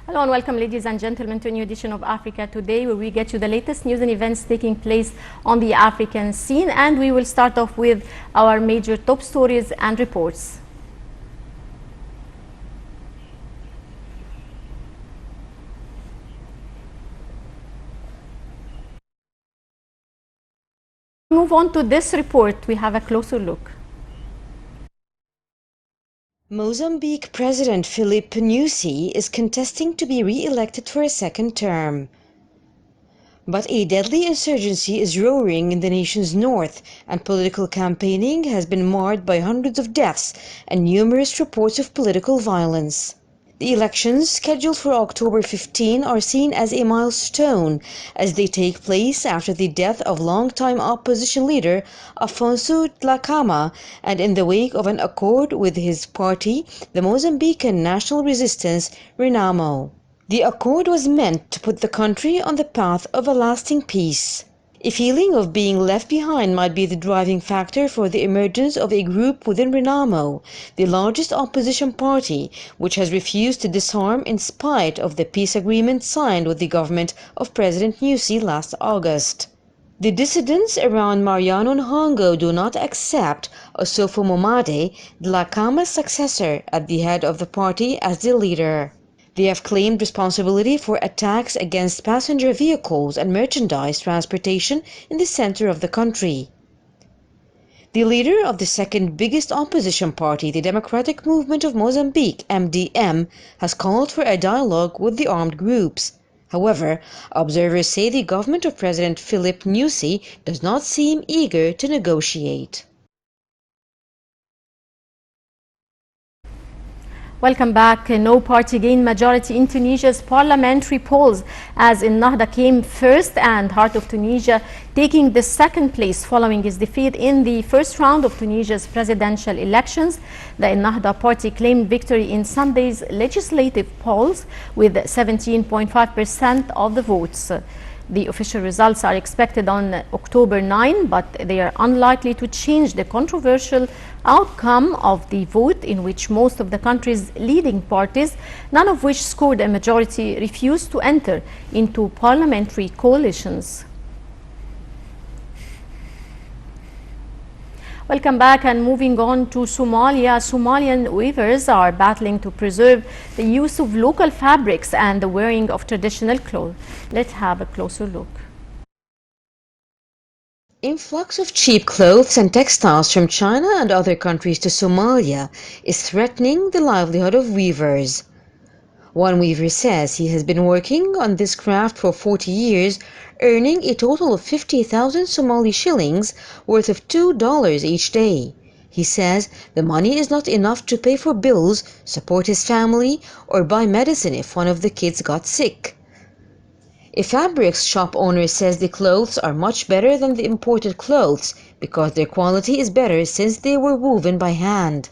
Hello and welcome, ladies and gentlemen, to a new edition of Africa Today, where we get you the latest news and events taking place on the African scene. And we will start off with our major top stories and reports. Move on to this report, we have a closer look. Mozambique President Filipe Nyusi is contesting to be re-elected for a second term. But a deadly insurgency is roaring in the nation's north, and political campaigning has been marred by hundreds of deaths and numerous reports of political violence. The elections, scheduled for October 15, are seen as a milestone as they take place after the death of longtime opposition leader Afonso Dhlakama and in the wake of an accord with his party, the Mozambican National Resistance, RENAMO. The accord was meant to put the country on the path of a lasting peace. A feeling of being left behind might be the driving factor for the emergence of a group within RENAMO, the largest opposition party, which has refused to disarm in spite of the peace agreement signed with the government of President Nyusi last August. The dissidents around Mariano Nhongo do not accept Osofo Momade, Dhlakama's successor at the head of the party, as the leader. They have claimed responsibility for attacks against passenger vehicles and merchandise transportation in the center of the country. The leader of the second biggest opposition party, the Democratic Movement of Mozambique, MDM, has called for a dialogue with the armed groups. However, observers say the government of President Filipe Nyusi does not seem eager to negotiate. Welcome back. No party gained majority in Tunisia's parliamentary polls as Ennahda came first and Heart of Tunisia taking the second place following his defeat in the first round of Tunisia's presidential elections. The Ennahda party claimed victory in Sunday's legislative polls with 17.5% of the votes. The official results are expected on October 9, but they are unlikely to change the controversial outcome of the vote in which most of the country's leading parties, none of which scored a majority, refused to enter into parliamentary coalitions. Welcome back, and moving on to Somalia. Somalian weavers are battling to preserve the use of local fabrics and the wearing of traditional clothes. Let's have a closer look. Influx of cheap clothes and textiles from China and other countries to Somalia is threatening the livelihood of weavers. One weaver says he has been working on this craft for 40 years, earning a total of 50,000 Somali shillings, worth of $2 each day. He says the money is not enough to pay for bills, support his family, or buy medicine if one of the kids got sick. A fabrics shop owner says the clothes are much better than the imported clothes because their quality is better since they were woven by hand.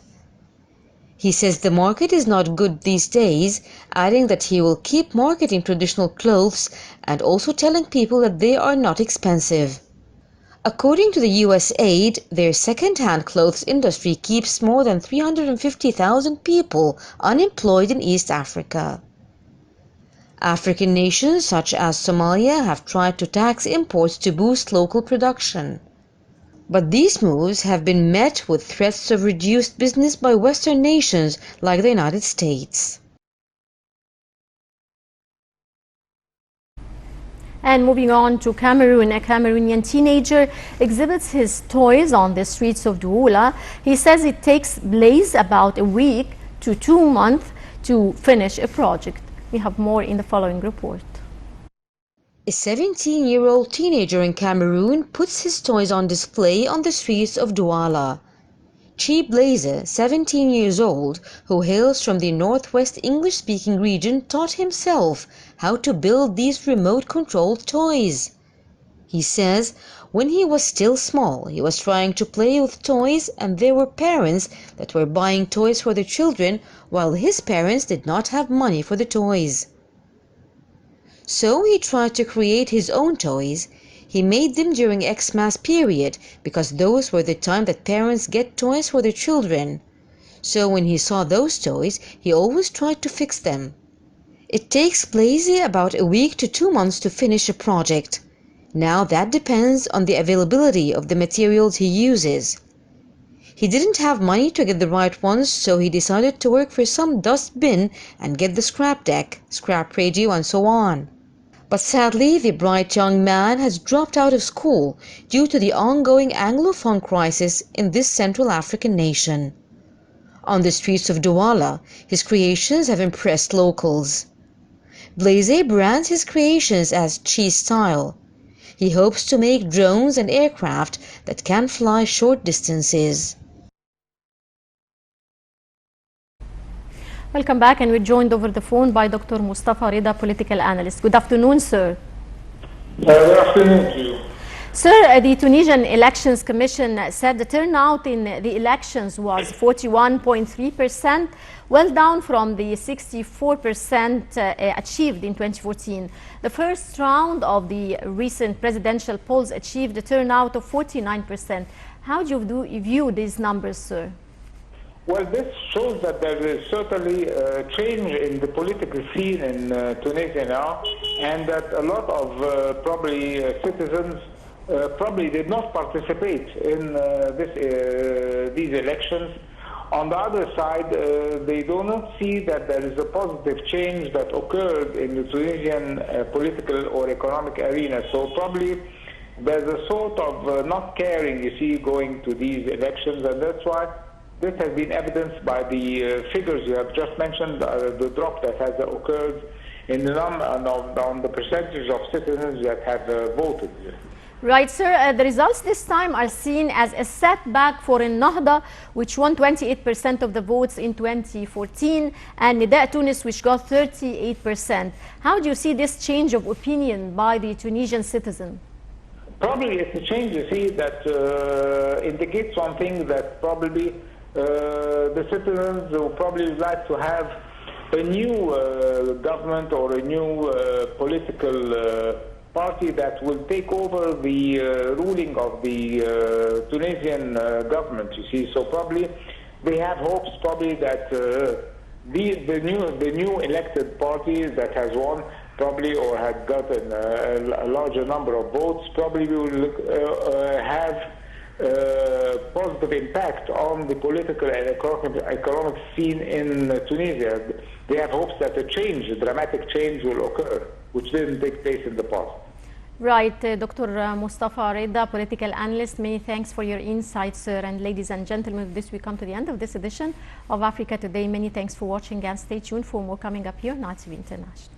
He says the market is not good these days, adding that he will keep marketing traditional clothes and also telling people that they are not expensive. According to the USAID, their second-hand clothes industry keeps more than 350,000 people unemployed in East Africa. African nations such as Somalia have tried to tax imports to boost local production. But these moves have been met with threats of reduced business by Western nations like the United States. And moving on to Cameroon, a Cameroonian teenager exhibits his toys on the streets of Douala. He says it takes Blaze about a week to 2 months to finish a project. We have more in the following report. A 17-year-old teenager in Cameroon puts his toys on display on the streets of Douala. Chi Blaze, 17 years old, who hails from the northwest English-speaking region, taught himself how to build these remote-controlled toys. He says when he was still small, he was trying to play with toys and there were parents that were buying toys for their children while his parents did not have money for the toys. So he tried to create his own toys. He made them during Xmas period because those were the time that parents get toys for their children. So when he saw those toys, he always tried to fix them. It takes Blaise about a week to 2 months to finish a project. Now that depends on the availability of the materials he uses. He didn't have money to get the right ones, so he decided to work for some dust bin and get the scrap deck, scrap radio and so on. But sadly, the bright young man has dropped out of school due to the ongoing Anglophone crisis in this Central African nation. On the streets of Douala, his creations have impressed locals. Blaise brands his creations as cheese style. He hopes to make drones and aircraft that can fly short distances. Welcome back, and we're joined over the phone by Dr. Mostafa Reda, political analyst. Good afternoon, sir. Good afternoon to you. Sir, the Tunisian Elections Commission said the turnout in the elections was 41.3%, well down from the 64% achieved in 2014. The first round of the recent presidential polls achieved a turnout of 49%. How do you view these numbers, sir? Well, this shows that there is certainly a change in the political scene in Tunisia now, and that a lot of probably citizens probably did not participate in these elections. On the other side, they do not see that there is a positive change that occurred in the Tunisian political or economic arena. So probably there's a sort of not caring, you see, going to these elections, and that's why this has been evidenced by the figures you have just mentioned, the drop that has occurred in the on the percentage of citizens that have voted. Right, sir. The results this time are seen as a setback for Ennahda, which won 28% of the votes in 2014, and Nida Tunis, which got 38%. How do you see this change of opinion by the Tunisian citizen? Probably it's a change, you see, that indicates one thing, that probably the citizens will probably like to have a new government or a new political party that will take over the ruling of the Tunisian government, you see. So probably they have hopes probably that the new elected party that has won probably, or had gotten a larger number of votes, probably will have positive impact on the political and economic scene in Tunisia. They have hopes that a dramatic change will occur, which didn't take place in the past. Right, Dr. Mostafa Reda, political analyst, many thanks for your insights, sir. And ladies and gentlemen, with this we come to the end of this edition of Africa Today. Many thanks for watching, and stay tuned for more coming up here on RTV International.